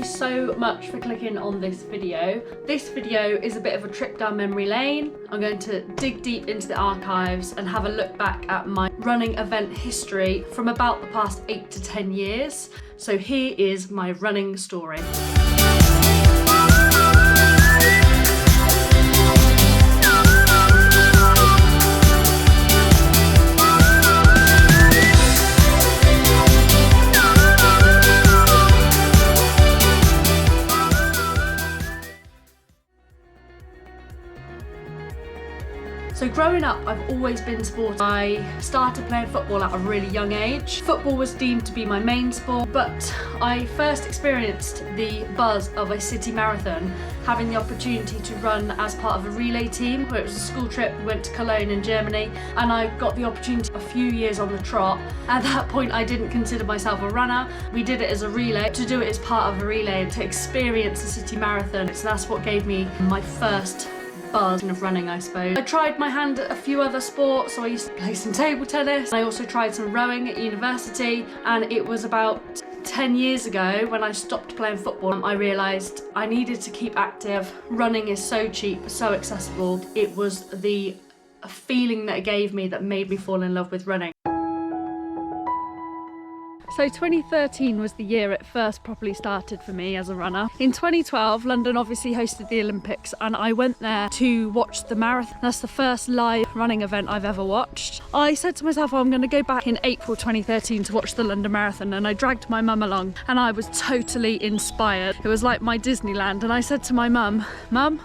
so much for clicking on this video. This video is a bit of a trip down memory lane. I'm going to dig deep into the archives and have a look back at my running event history from about the past 8 to 10 years. So here is my running story. So growing up, I've always been sporty. I started playing football at a really young age. Football was deemed to be my main sport, but I first experienced the buzz of a city marathon, having the opportunity to run as part of a relay team, where it was a school trip. We went to Cologne in Germany, and I got the opportunity a few years on the trot. At that point, I didn't consider myself a runner. We did it as a relay. To do it as part of a relay and to experience a city marathon, so that's what gave me my first buzz of running, I suppose. I tried my hand at a few other sports, so I used to play some table tennis. I also tried some rowing at university, and it was about 10 years ago when I stopped playing football. I realised I needed to keep active. Running is so cheap, so accessible. It was the feeling that it gave me that made me fall in love with running. So 2013 was the year it first properly started for me as a runner. In 2012, London obviously hosted the Olympics, and I went there to watch the marathon. That's the first live running event I've ever watched. I said to myself, I'm going to go back in April 2013 to watch the London Marathon, and I dragged my mum along, and I was totally inspired. It was like my Disneyland, and I said to my mum, "Mum,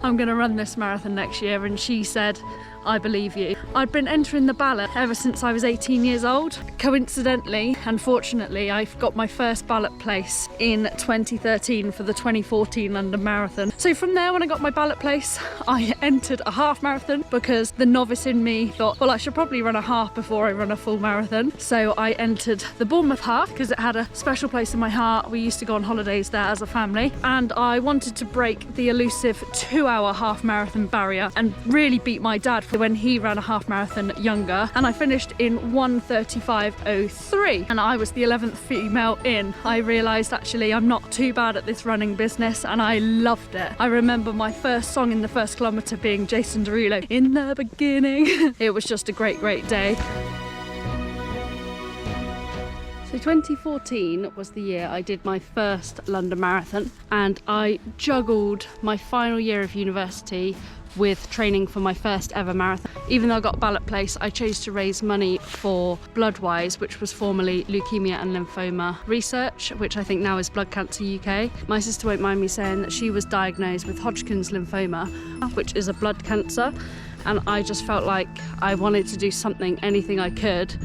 I'm going to run this marathon next year," and she said, "I believe you." I'd been entering the ballot ever since I was 18 years old. Coincidentally, unfortunately, I got my first ballot place in 2013 for the 2014 London Marathon. So from there, when I got my ballot place, I entered a half marathon because the novice in me thought, well, I should probably run a half before I run a full marathon. So I entered the Bournemouth half because it had a special place in my heart. We used to go on holidays there as a family, and I wanted to break the elusive 2-hour half marathon barrier and really beat my dad when he ran a half marathon younger, and I finished in 1:35:03, and I was the 11th female in. I realised actually I'm not too bad at this running business, and I loved it. I remember my first song in the first kilometre being Jason Derulo, "In the Beginning." It was just a great day. So 2014 was the year I did my first London Marathon, and I juggled my final year of university with training for my first ever marathon. Even though I got a ballot place, I chose to raise money for Bloodwise, which was formerly Leukemia and Lymphoma Research, which I think now is Blood Cancer UK. My sister won't mind me saying that she was diagnosed with Hodgkin's lymphoma, which is a blood cancer, and I just felt like I wanted to do something, anything I could,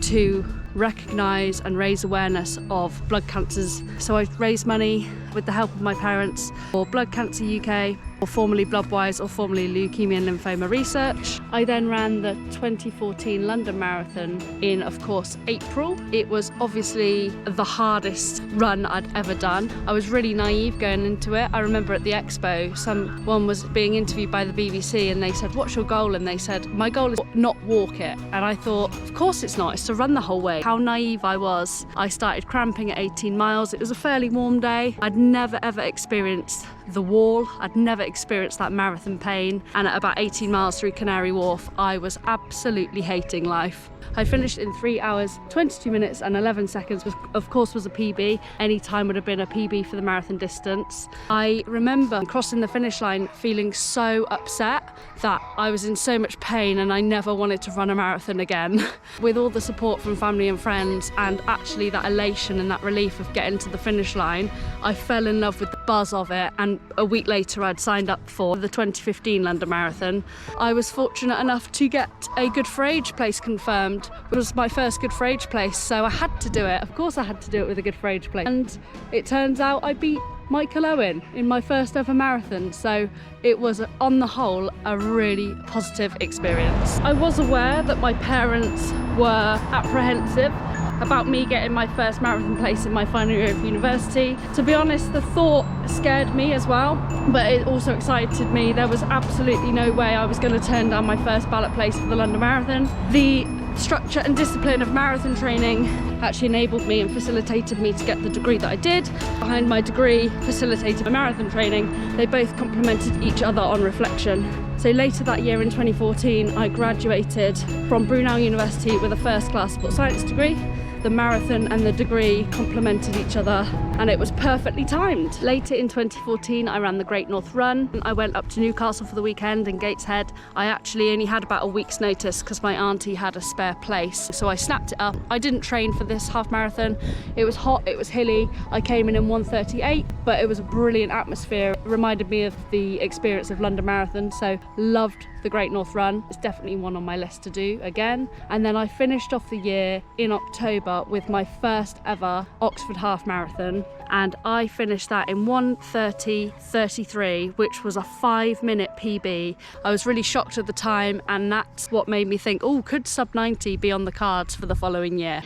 to recognise and raise awareness of blood cancers. So I raised money with the help of my parents for Blood Cancer UK, or formerly Bloodwise, or formerly Leukemia and Lymphoma Research. I then ran the 2014 London Marathon in, of course, April. It was obviously the hardest run I'd ever done. I was really naive going into it. I remember at the expo, someone was being interviewed by the BBC, and they said, "What's your goal?" And they said, "My goal is not walk it." And I thought, of course it's not, it's to run the whole way. How naive I was. I started cramping at 18 miles. It was a fairly warm day. I'd never ever experienced the wall. I'd never experienced that marathon pain, and at about 18 miles through Canary Wharf, I was absolutely hating life. I finished in 3 hours, 22 minutes and 11 seconds, which of course was a PB. Any time would have been a PB for the marathon distance. I remember crossing the finish line feeling so upset that I was in so much pain and I never wanted to run a marathon again. With all the support from family and friends, and actually that elation and that relief of getting to the finish line, I fell in love with the buzz of it, and a week later I'd signed up for the 2015 London Marathon. I was fortunate enough to get a good for age place confirmed. It was my first good for age place, so I had to do it. Of course I had to do it with a good for age place. And it turns out I beat Michael Owen in my first ever marathon, so it was on the whole a really positive experience. I was aware that my parents were apprehensive about me getting my first marathon place in my final year of university. To be honest, the thought scared me as well, but it also excited me. There was absolutely no way I was going to turn down my first ballot place for the London Marathon. The structure and discipline of marathon training actually enabled me and facilitated me to get the degree that I did. Behind my degree facilitated my marathon training. They both complemented each other on reflection. So later that year in 2014, I graduated from Brunel University with a first class sports science degree. The marathon and the degree complemented each other and it was perfectly timed. Later in 2014, I ran the Great North Run. I went up to Newcastle for the weekend in Gateshead. I actually only had about a week's notice because my auntie had a spare place. So I snapped it up. I didn't train for this half marathon. It was hot, it was hilly. I came in 1:38, but it was a brilliant atmosphere. It reminded me of the experience of London Marathon, so loved the Great North Run. It's definitely one on my list to do again. And then I finished off the year in October with my first ever Oxford Half Marathon, and I finished that in 1:30:33, which was a 5-minute PB. I was really shocked at the time, and that's what made me think, oh, could sub 90 be on the cards for the following year?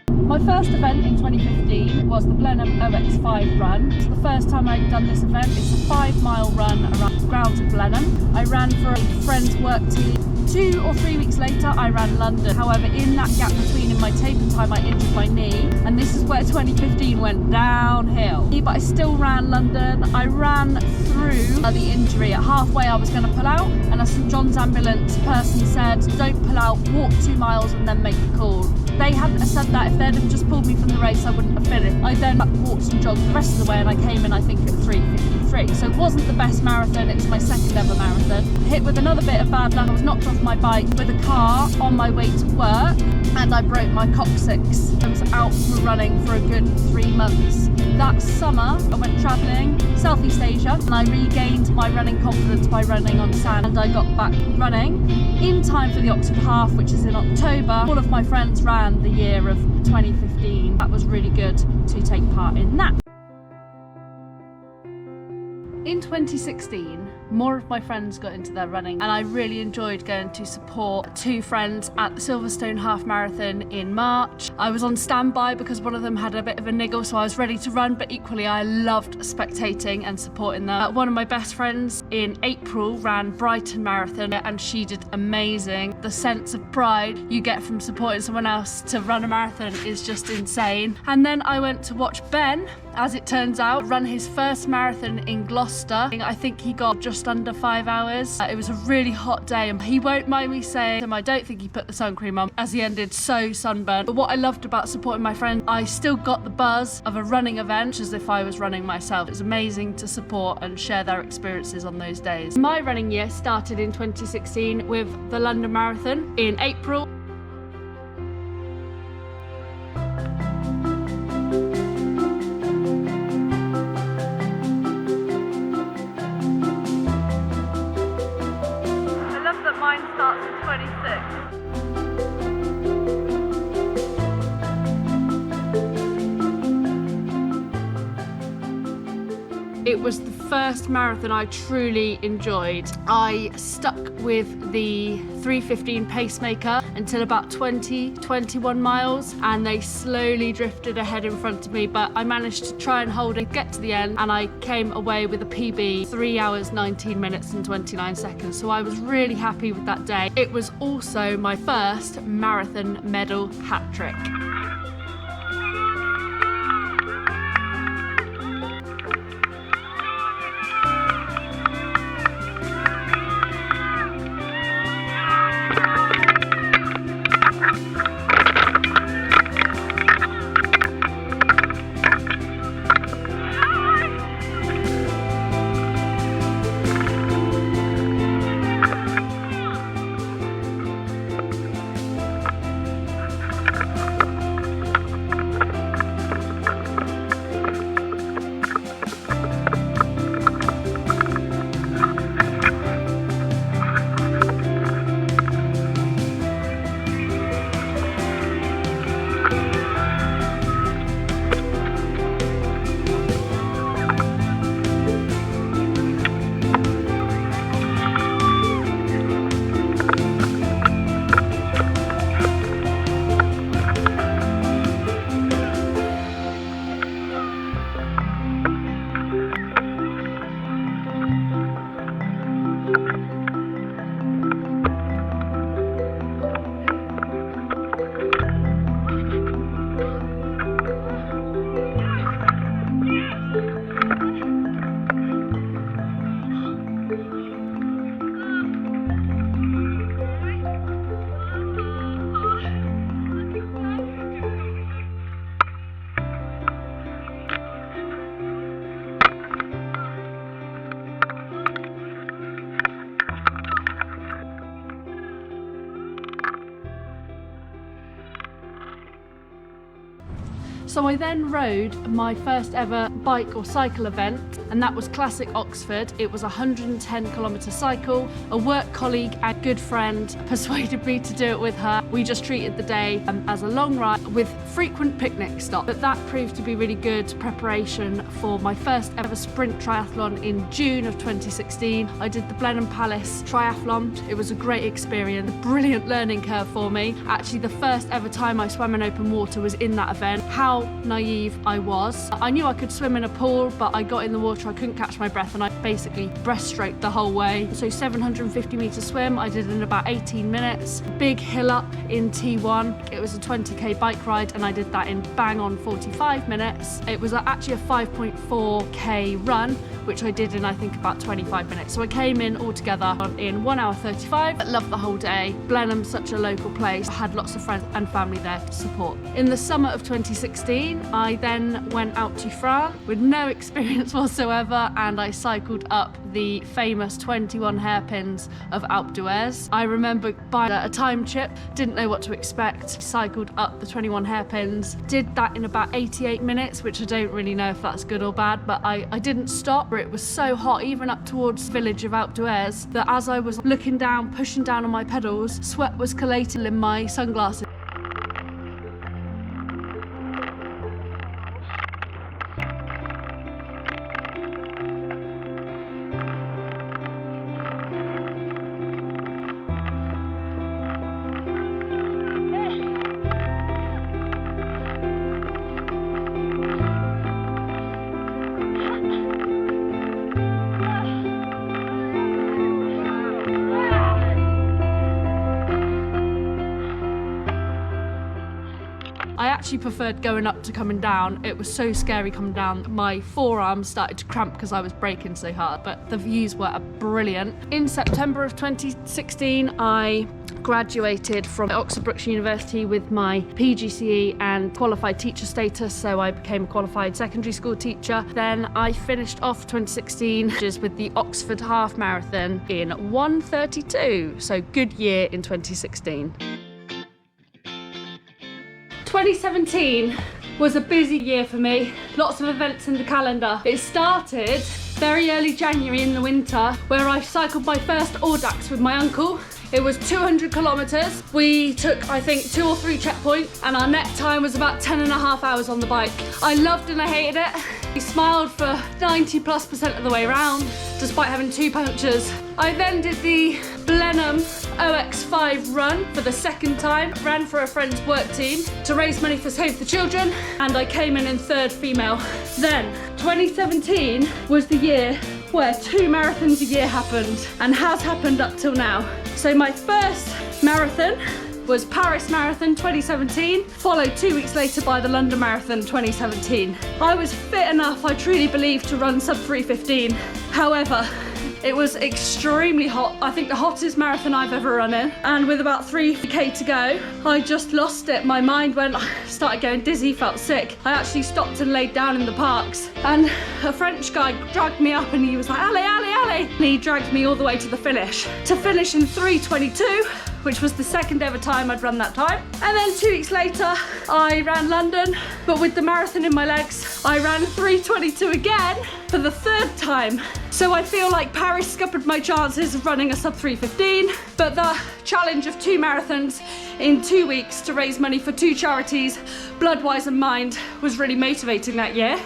My first event in 2015 was the Blenheim OX5 run. It's the first time I'd done this event. It's a 5-mile run around the grounds of Blenheim. I ran for a friend's work team. 2 or 3 weeks later, I ran London. However, in that gap between, in my taper time, I injured my knee, and this is where 2015 went downhill. But I still ran London. I ran through the injury. At halfway, I was going to pull out, and a St John's ambulance person said, "Don't pull out, walk 2 miles and then make a call." They hadn't said that. If they'd have just pulled me from the race, I wouldn't have finished. I then walked and jogged the rest of the way, and I came in, I think, at 3:53. So it wasn't the best marathon. It was my second ever marathon. Hit with another bit of bad luck. I was knocked off my bike with a car on my way to work, and I broke my coccyx. I was out from running for a good 3 months. That summer, I went travelling Southeast Asia, and I regained my running confidence by running on sand, and I got back running in time for the Oxford Half, which is in October. All of my friends ran the year of 2015. That was really good to take part in that. In 2016, more of my friends got into their running, and I really enjoyed going to support 2 friends at the Silverstone Half Marathon in March. I was on standby because one of them had a bit of a niggle, so I was ready to run, but equally I loved spectating and supporting them. One of my best friends in April ran Brighton Marathon, and she did amazing. The sense of pride you get from supporting someone else to run a marathon is just insane. And then I went to watch Ben, as it turns out, run his first marathon in Gloucester. I think he got just under 5 hours. It was a really hot day, and he won't mind me saying I don't think he put the sun cream on, as he ended so sunburned. But what I loved about supporting my friend, I still got the buzz of a running event as if I was running myself. It was amazing to support and share their experiences on those days. My running year started in 2016 with the London Marathon in April. Mine starts at 26. It was the first marathon I truly enjoyed. I stuck with the 3:15 pacemaker until about 21 miles, and they slowly drifted ahead in front of me, but I managed to try and hold it, get to the end, and I came away with a PB, 3 hours, 19 minutes and 29 seconds. So I was really happy with that day. It was also my first marathon medal hat trick. So I then rode my first ever bike or cycle event, and that was Classic Oxford. It was a 110-kilometre cycle. A work colleague and good friend persuaded me to do it with her. We just treated the day as a long ride with frequent picnic stops. But that proved to be really good preparation for my first ever sprint triathlon in June of 2016. I did the Blenheim Palace triathlon. It was a great experience, a brilliant learning curve for me. Actually, the first ever time I swam in open water was in that event. How naive I was. I knew I could swim in a pool, but I got in the water, I couldn't catch my breath, and I basically breaststroked the whole way. So 750-metre swim I did in about 18 minutes. Big hill up in T1. It was a 20k bike ride, and I did that in bang on 45 minutes. It was actually a 5.4k run, which I did in I think about 25 minutes. So I came in altogether in 1 hour 35. I loved the whole day. Blenheim's such a local place. I had lots of friends and family there to support. In the summer of 2016, I then went out to France with no experience whatsoever, and I cycled up the famous 21 hairpins of Alpe d'Huez. I remember buying a time chip, didn't know what to expect, cycled up the 21 hairpins, did that in about 88 minutes, which I don't really know if that's good or bad, but I didn't stop. It was so hot, even up towards the village of Alpe d'Huez, that as I was looking down, pushing down on my pedals, sweat was collating in my sunglasses. I actually preferred going up to coming down. It was so scary coming down. My forearms started to cramp because I was braking so hard, but the views were brilliant. In September of 2016, I graduated from Oxford Brookes University with my PGCE and qualified teacher status, so I became a qualified secondary school teacher. Then I finished off 2016 with the Oxford Half Marathon in 1:32, so good year in 2016. 2017 was a busy year for me. Lots of events in the calendar. It started very early January in the winter, where I cycled my first Audax with my uncle. It was 200 kilometres. We took, I think, 2 or 3 checkpoints, and our net time was about 10.5 hours on the bike. I loved and I hated it. We smiled for 90+% of the way around, despite having 2 punctures. I then did the Blenheim OX5 run for the second time. Ran for a friend's work team to raise money for Save the Children, and I came in 3rd female. Then 2017 was the year where 2 marathons a year happened, and has happened up till now. So my first marathon was Paris Marathon 2017, followed 2 weeks later by the London Marathon 2017. I was fit enough, I truly believe, to run sub 3:15. However, it was extremely hot. I think the hottest marathon I've ever run in. And with about 3k to go, I just lost it. My mind went, started going dizzy, felt sick. I actually stopped and laid down in the parks. And a French guy dragged me up and he was like, allez, allez, allez. And he dragged me all the way to the finish. To finish in 3:22, which was the second ever time I'd run that time. And then 2 weeks later, I ran London, but with the marathon in my legs, I ran 3:22 again for the 3rd time. So I feel like Paris scuppered my chances of running a sub 3:15, but the challenge of 2 marathons in 2 weeks to raise money for 2 charities, Bloodwise and Mind, was really motivating that year.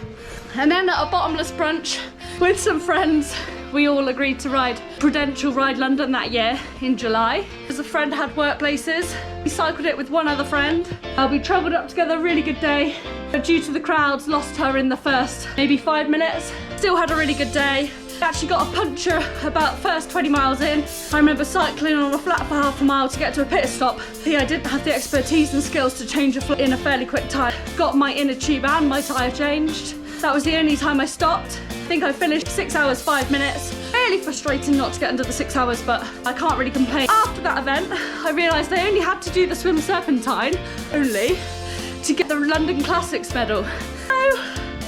And then at a bottomless brunch with some friends, we all agreed to ride Prudential Ride London that year in July. As a friend had workplaces, we cycled it with one other friend. We travelled up together, really good day. But due to the crowds, lost her in the first maybe 5 minutes. Still had a really good day. Actually got a puncture about first 20 miles in. I remember cycling on a flat for half a mile to get to a pit stop. I didn't have the expertise and skills to change a flat in a fairly quick time. Got my inner tube and my tyre changed. That was the only time I stopped. I think I finished 6 hours 5 minutes. Really frustrating not to get under the 6 hours, but I can't really complain. After that event, I realised I only had to do the swim serpentine, to get the London Classics medal. So,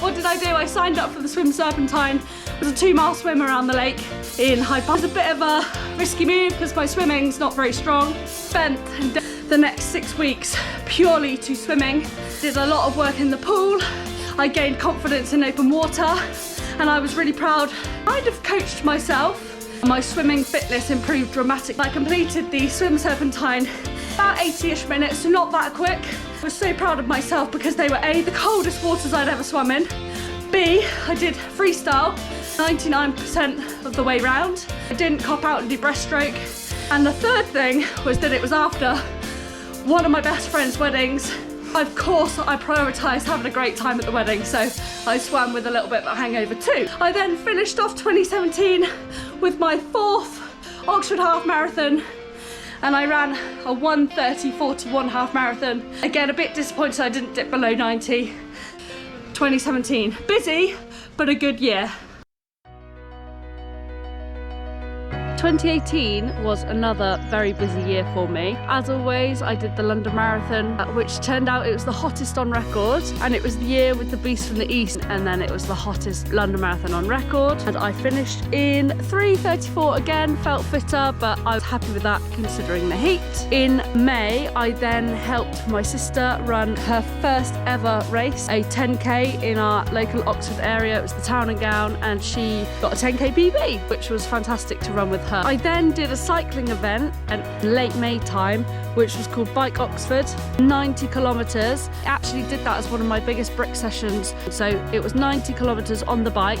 what did I do? I signed up for the swim serpentine. It was a 2-mile swim around the lake in Hyde Park. It was a bit of a risky move because my swimming's not very strong. Spent the next 6 weeks purely to swimming. Did a lot of work in the pool. I gained confidence in open water and I was really proud. Kind of coached myself. My swimming fitness improved dramatically. I completed the swim serpentine about 80-ish minutes, so not that quick. I was so proud of myself because they were A, the coldest waters I'd ever swum in. B, I did freestyle 99% of the way round. I didn't cop out and do breaststroke. And the third thing was that it was after one of my best friend's weddings. Of course, I prioritised having a great time at the wedding, so I swam with a little bit of a hangover too. I then finished off 2017 with my 4th Oxford half marathon, and I ran a 1:30:41 half marathon. Again, a bit disappointed I didn't dip below 90. 2017, busy, but a good year. 2018 was another very busy year for me. As always, I did the London Marathon, which turned out it was the hottest on record, and it was the year with the Beast from the East, and then it was the hottest London Marathon on record. And I finished in 3:34 again, felt fitter, but I was happy with that considering the heat. In May, I then helped my sister run her first ever race, a 10K in our local Oxford area. It was the Town and Gown, and she got a 10K PB, which was fantastic to run with her. I then did a cycling event at late May time, which was called Bike Oxford, 90 kilometres. I actually did that as one of my biggest brick sessions. So it was 90 kilometres on the bike,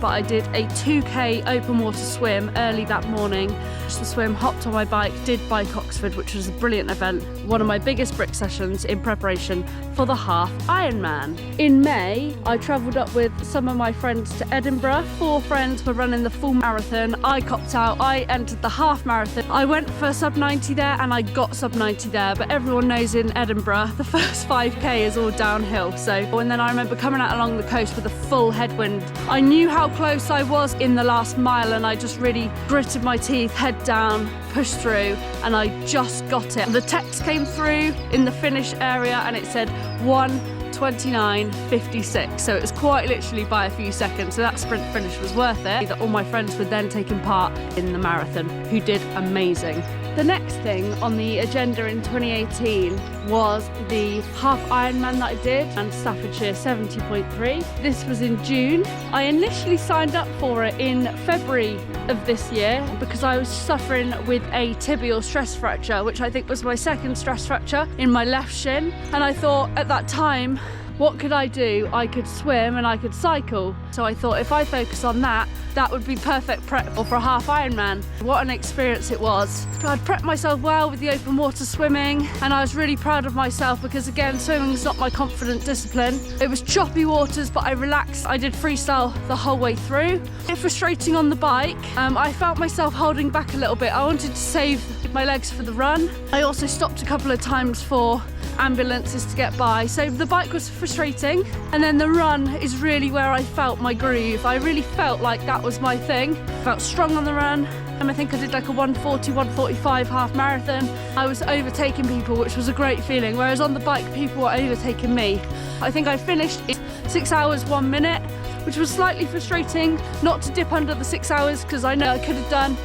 but I did a 2K open water swim early that morning. Just the swim, hopped on my bike, did Bike Oxford, which was a brilliant event. One of my biggest brick sessions in preparation for the half Ironman. In May, I travelled up with some of my friends to Edinburgh. 4 friends were running the full marathon. I copped out, I entered the half marathon. I went for sub 90 there and I got sub 90 there, but everyone knows in Edinburgh the first 5K is all downhill. And then I remember coming out along the coast with a full headwind. I knew how close I was in the last mile and I just really gritted my teeth, head down, pushed through, and I just got it. The text came through in the finish area and it said 1:29:56, so it was quite literally by a few seconds, so that sprint finish was worth it. That all my friends were then taking part in the marathon, who did amazing. The next thing on the agenda in 2018 was the half Ironman that I did, and Staffordshire 70.3. This was in June. I initially signed up for it in February of this year because I was suffering with a tibial stress fracture, which I think was my second stress fracture in my left shin. And I thought at that time, what could I do? I could swim and I could cycle. So I thought if I focus on that, that would be perfect prep for a half Ironman. What an experience it was. I'd prepped myself well with the open water swimming, and I was really proud of myself because again, swimming is not my confident discipline. It was choppy waters, but I relaxed. I did freestyle the whole way through. A bit frustrating on the bike. I felt myself holding back a little bit. I wanted to save my legs for the run. I also stopped a couple of times for ambulances to get by, so the bike was frustrating, and then the run is really where I felt my groove. I really felt like that was my thing. Felt strong on the run, and I think I did like a 1:40:1:45 half marathon. I was overtaking people, which was a great feeling, whereas on the bike people were overtaking me. I think I finished in 6 hours 1 minute, which was slightly frustrating not to dip under the 6 hours because I know I could have done.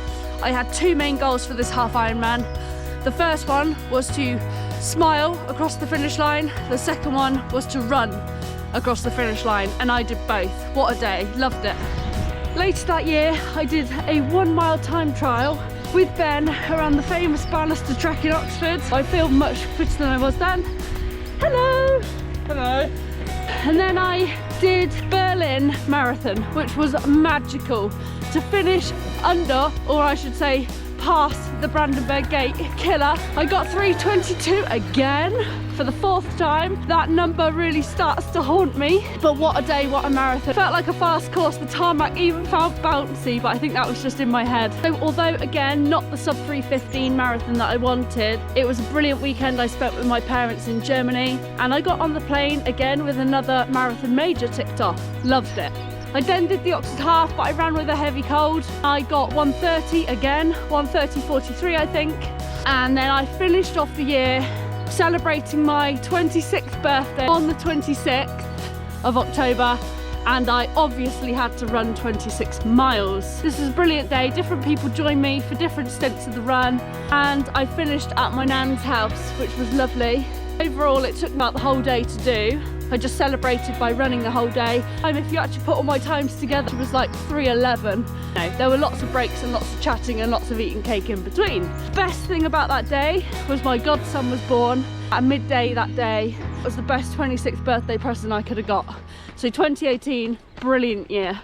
I had 2 main goals for this half Ironman. The first one was to smile across the finish line. The second one was to run across the finish line, and I did both. What a day, loved it. Later that year, I did a 1 mile time trial with Ben around the famous Bannister Trek in Oxford. I feel much fitter than I was then. Hello! Hello! And then I did Berlin Marathon, which was magical. To finish under, or I should say, past the Brandenburg Gate killer. I got 3:22 again for the 4th time. That number really starts to haunt me. But what a day, what a marathon. Felt like a fast course. The tarmac even felt bouncy, but I think that was just in my head. So although again, not the sub 3:15 marathon that I wanted, it was a brilliant weekend I spent with my parents in Germany, and I got on the plane again with another marathon major ticked off. Loved it. I then did the Oxford half, but I ran with a heavy cold. I got 1:30 again, 1:30:43 I think. And then I finished off the year celebrating my 26th birthday on the 26th of October and I obviously had to run 26 miles. This was a brilliant day. Different people joined me for different stints of the run, and I finished at my nan's house, which was lovely. Overall, it took about the whole day to do. I just celebrated by running the whole day. If you actually put all my times together, it was like 3:11. No, there were lots of breaks and lots of chatting and lots of eating cake in between. Best thing about that day was my godson was born at midday that day. It was the best 26th birthday present I could have got. So 2018, brilliant year.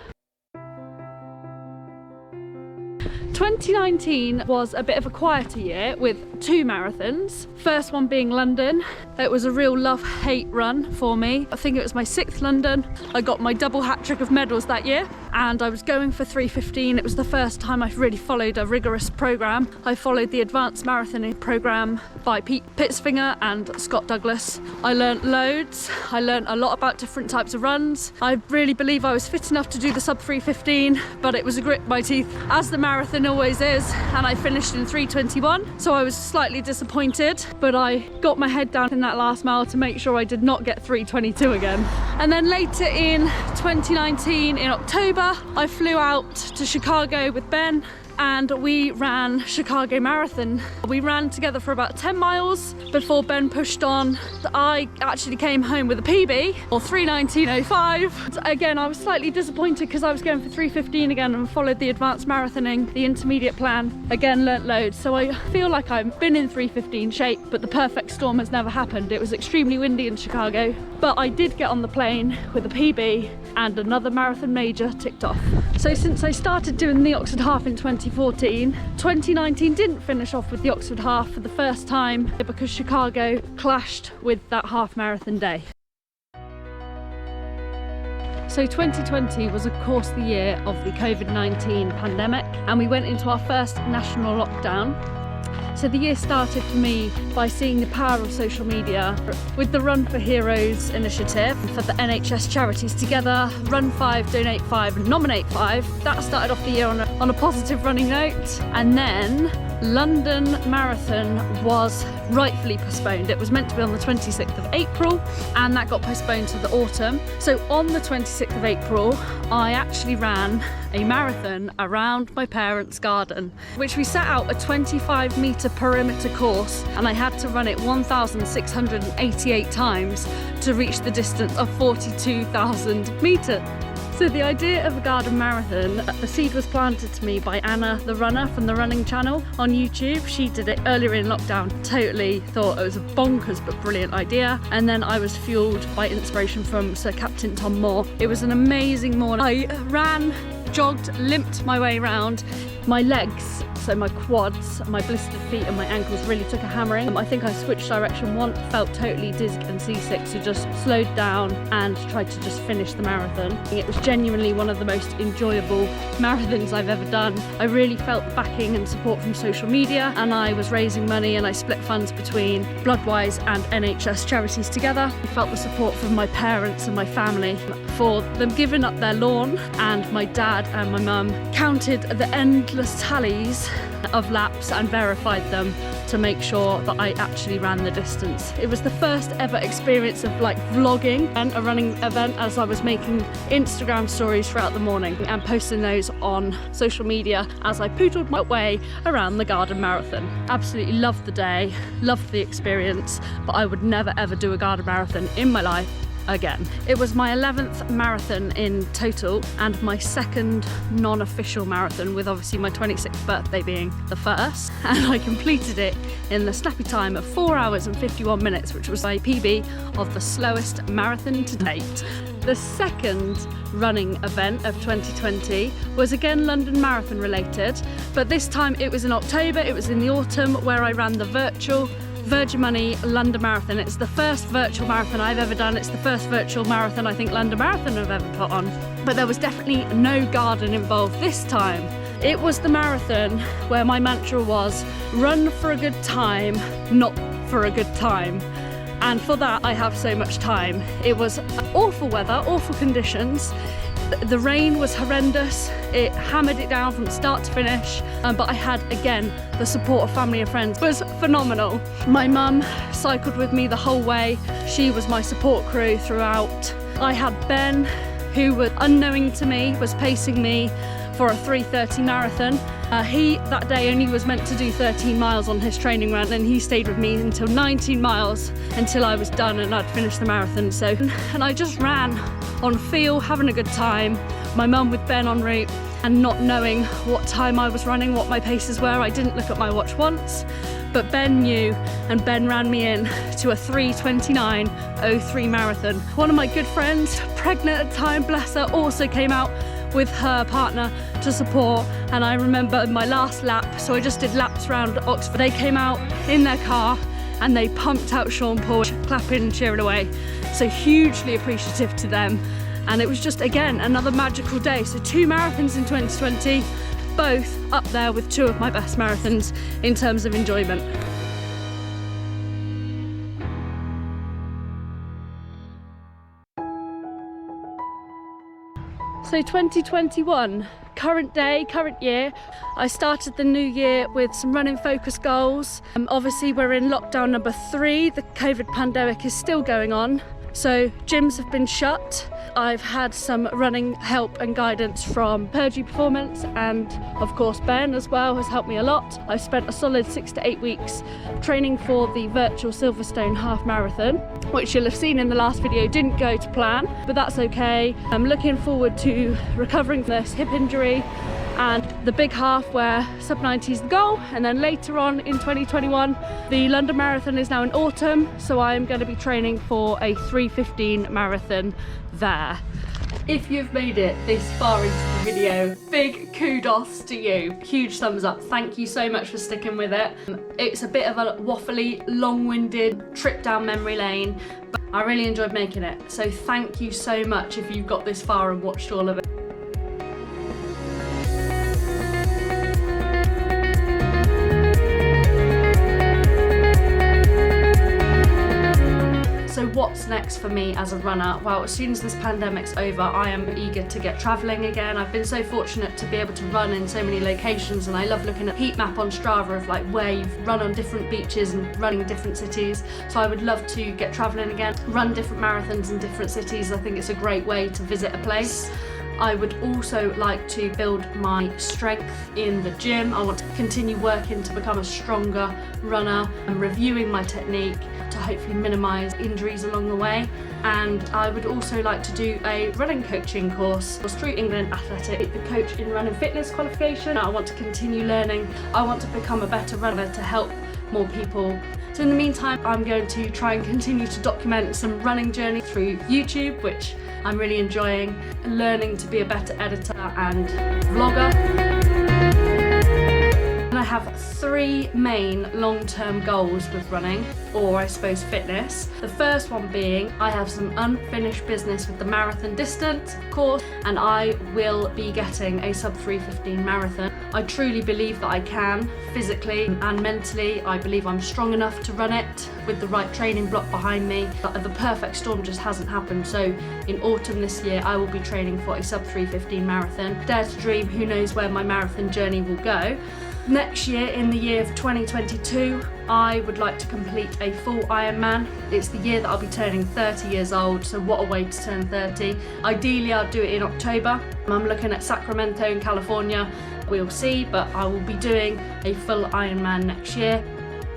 2019 was a bit of a quieter year with 2 marathons. First one being London. It was a real love-hate run for me. I think it was my 6th London. I got my double hat-trick of medals that year, and I was going for 3:15. It was the first time I've really followed a rigorous program. I followed the advanced marathoning program by Pete Pitsfinger and Scott Douglas. I learnt loads. I learnt a lot about different types of runs. I really believe I was fit enough to do the sub 3:15, but it was a grit my teeth, as the marathon always is, and I finished in 3:21, so I was slightly disappointed, but I got my head down in that last mile to make sure I did not get 3:22 again. And then later in 2019, in October, I flew out to Chicago with Ben, and we ran Chicago Marathon. We ran together for about 10 miles before Ben pushed on. I actually came home with a PB, or 3:19.05. Again, I was slightly disappointed because I was going for 3:15 again and followed the advanced marathoning, the intermediate plan. Again, learnt loads. So I feel like I've been in 3:15 shape, but the perfect storm has never happened. It was extremely windy in Chicago, but I did get on the plane with a PB and another marathon major ticked off. So since I started doing the Oxford Half in 2014, 2019 didn't finish off with the Oxford Half for the first time because Chicago clashed with that half marathon day. So 2020 was of course the year of the COVID-19 pandemic, and we went into our first national lockdown. So the year started for me by seeing the power of social media with the Run for Heroes initiative for the NHS charities together, Run 5, Donate 5 and Nominate 5. That started off the year on a positive running note, and then London Marathon was rightfully postponed. It was meant to be on the 26th of April, and that got postponed to the autumn. So on the 26th of April, I actually ran a marathon around my parents' garden, which we set out a 25-metre perimeter course, and I had to run it 1,688 times to reach the distance of 42,000 metres. So the idea of a garden marathon, the seed was planted to me by Anna, the runner from the running channel on YouTube. She did it earlier in lockdown. Totally thought it was a bonkers but brilliant idea. And then I was fueled by inspiration from Sir Captain Tom Moore. It was an amazing morning. I ran, jogged, limped my way around. My legs, so my quads, my blistered feet and my ankles really took a hammering. I think I switched direction once, felt totally dizzy and seasick, so just slowed down and tried to just finish the marathon. It was genuinely one of the most enjoyable marathons I've ever done. I really felt the backing and support from social media, and I was raising money and I split funds between Bloodwise and NHS charities together. I felt the support from my parents and my family for them giving up their lawn, and my dad and my mum counted the endless tallies of laps and verified them to make sure that I actually ran the distance. It was the first ever experience of like vlogging and a running event, as I was making Instagram stories throughout the morning and posting those on social media as I poodled my way around the garden marathon. Absolutely loved the day, loved the experience, but I would never ever do a garden marathon in my life again. It was my 11th marathon in total and my second non-official marathon, with obviously my 26th birthday being the first, and I completed it in the snappy time of 4 hours and 51 minutes, which was my PB of the slowest marathon to date. The second running event of 2020 was again London Marathon related, but this time it was in October. It was in the autumn, where I ran the virtual Virgin Money London Marathon. It's the first virtual marathon I've ever done. It's the first virtual marathon I think London Marathon have ever put on. But there was definitely no garden involved this time. It was the marathon where my mantra was, run for a good time, not for a good time. And for that I have so much time. It was awful weather, awful conditions. The rain was horrendous. It hammered it down from start to finish, but I had, again, the support of family and friends. It was phenomenal. My mum cycled with me the whole way. She was my support crew throughout. I had Ben who was unknowing to me, was pacing me for a 3:30 marathon. He that day only was meant to do 13 miles on his training run, and he stayed with me until 19 miles until I was done and I'd finished the marathon. So, and I just ran on feel, having a good time. My mum with Ben en route, and not knowing what time I was running, what my paces were. I didn't look at my watch once, but Ben knew, and Ben ran me in to a 3:29:03 marathon. One of my good friends, pregnant at the time, bless her, also came out with her partner to support, and I remember my last lap, so I just did laps around Oxford. They came out in their car and they pumped out Sean Paul, clapping and cheering away. So hugely appreciative to them. And it was just, again, another magical day. So 2 marathons in 2020, both up there with 2 of my best marathons in terms of enjoyment. So 2021, current day, current year. I started the new year with some running focus goals. Obviously we're in lockdown number 3. The COVID pandemic is still going on. So gyms have been shut. I've had some running help and guidance from Purgy Performance, and of course Ben as well has helped me a lot. I've spent a solid 6 to 8 weeks training for the virtual Silverstone half marathon, which you'll have seen in the last video didn't go to plan, but that's okay. I'm looking forward to recovering from this hip injury and the big half where sub 90 is the goal, and then later on in 2021 the London Marathon is now in autumn, so I'm going to be training for a 3:15 marathon there. If you've made it this far into the video, big kudos to you. Huge thumbs up. Thank you so much for sticking with it. It's a bit of a waffly, long-winded trip down memory lane, but I really enjoyed making it. So thank you so much if you've got this far and watched all of it. So what's next for me as a runner? Well, as soon as this pandemic's over, I am eager to get travelling again. I've been so fortunate to be able to run in so many locations, and I love looking at heat map on Strava of like where you've run on different beaches and running different cities. So I would love to get travelling again, run different marathons in different cities. I think it's a great way to visit a place. I would also like to build my strength in the gym. I want to continue working to become a stronger runner and reviewing my technique to hopefully minimise injuries along the way. And I would also like to do a running coaching course through England Athletic, the coach in run and fitness qualification. I want to continue learning. I want to become a better runner to help more people. So in the meantime, I'm going to try and continue to document some running journey through YouTube, which I'm really enjoying, learning to be a better editor and vlogger. And I have 3 main long-term goals with running, or I suppose fitness. The first one being I have some unfinished business with the marathon distance, of course, and I will be getting a sub 3:15 marathon. I truly believe that I can, physically and mentally. I believe I'm strong enough to run it with the right training block behind me, but the perfect storm just hasn't happened. So in autumn this year, I will be training for a sub 3:15 marathon. Dare to dream, who knows where my marathon journey will go. Next year, in the year of 2022, I would like to complete a full Ironman. It's the year that I'll be turning 30 years old, so what a way to turn 30. Ideally, I'll do it in October. I'm looking at Sacramento in California. We'll see, but I will be doing a full Ironman next year.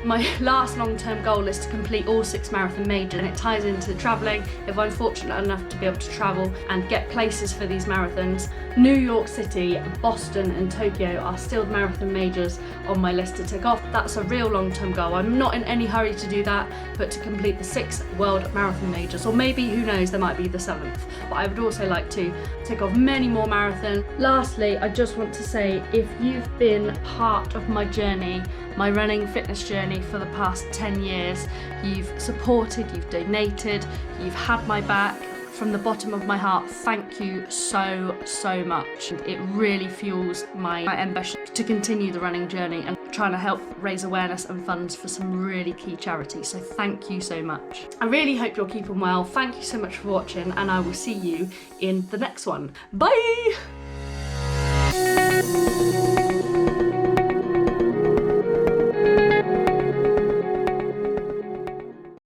My last long-term goal is to complete all 6 marathon majors, and it ties into travelling. If I'm fortunate enough to be able to travel and get places for these marathons, New York City, Boston and Tokyo are still marathon majors on my list to tick off. That's a real long-term goal. I'm not in any hurry to do that, but to complete the 6 world marathon majors, or maybe, who knows, there might be the 7th. But I would also like to tick off many more marathons. Lastly, I just want to say, if you've been part of my journey, my running fitness journey for the past 10 years, you've supported, you've donated, you've had my back. From the bottom of my heart, thank you so much. It really fuels my ambition to continue the running journey and trying to help raise awareness and funds for some really key charities. So thank you so much. I really hope you're keeping well. Thank you so much for watching, and I will see you in the next one. Bye!